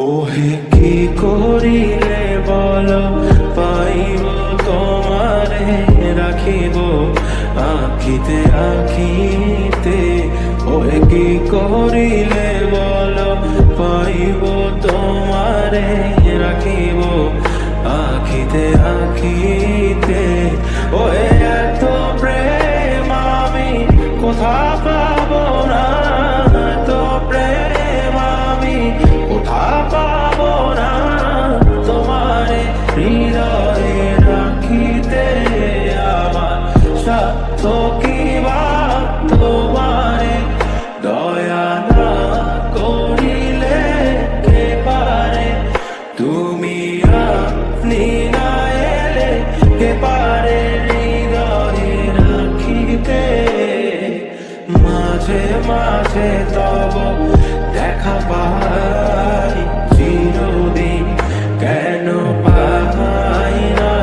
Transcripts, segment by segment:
ওহে কি করিলে বলো, পাইব তোমারে রাখিব আখিতে আখিতে। ওহে কি করিলে বলো, পাইব তোমারে রাখিব আখিতে আখিতে। ওহে এত প্রেম আমি কোথা পাবো না, এত প্রেম আমি কোথা পাবো না। তোমারে হৃদয়ে রাখিতে আমার সাধ্য কি বা, তোমারে দয়া না করিলে কে পারে। তুমি আপনি না এলে কে পারে হৃদয়ে রাখিতে। মাঝে মাঝে তব দেখা পাই, চিরদিন কেন পাই না।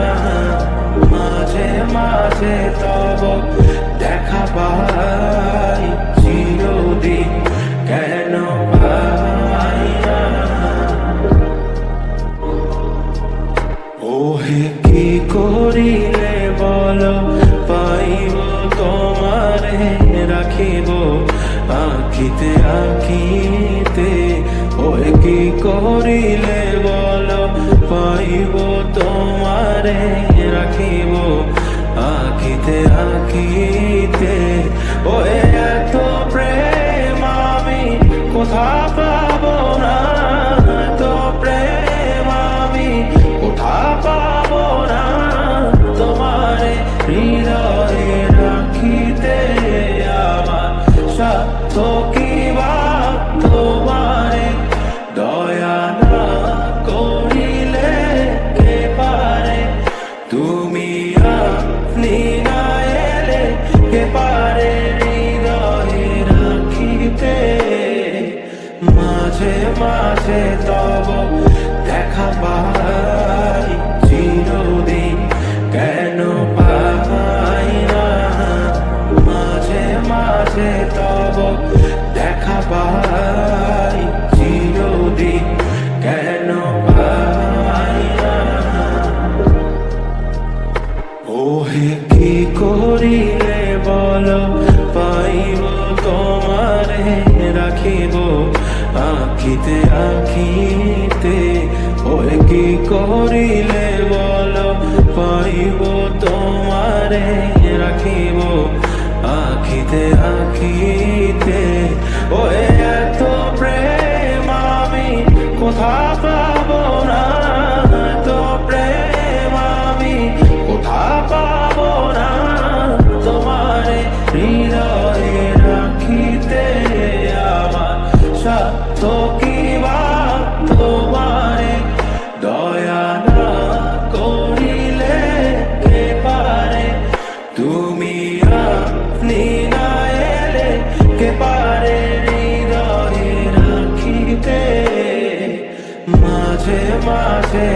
মাঝে মাঝে তব দেখা পাই, চিরদিন কেন পাই না। ওহে কি করিলে বলো, পাইব তোমারে রাখিব আখিতে আখিতে। ওহে কি করিলে বলো, পাইব তোমারে রাখিব আখিতে আখিতে। ওহে এত প্রেম আমি কোথা পাবো না, এত প্রেম আমি কোথা পাবো না। তোমারে হৃদয়ে রাখিতে আমার সাধ্য কি বা, তোমারে দয়া না করিলে কে পারে। তুমি আপনি না এলে কে পারে হৃদয়ে রাখিতে। মাঝে মাঝে তব দেখা পাই, চিরদিন কেন পাই না। মাঝে মাঝে তব দেখা পাই, চিরদিন কেন পাই না। ওহে কি করিলে বলো, পাইব তোমারে রাখিব আখিতে আখিতে। ওহে কি করিলে বলো, পাইব তোমারে রাখিব আখিতে আখিতে। ওহে এত প্রেম আমি কোথা পাবো না, এত প্রেম আমি কোথা পাবো না। তোমারে হৃদয়ে রাখিতে আমার সাধ্য কি বা, তোমারে দয়া না করিলে কে পারে। তুমি আপনি না এলে কে পারে হৃদয়ে রাখিতে। মাঝে মাঝে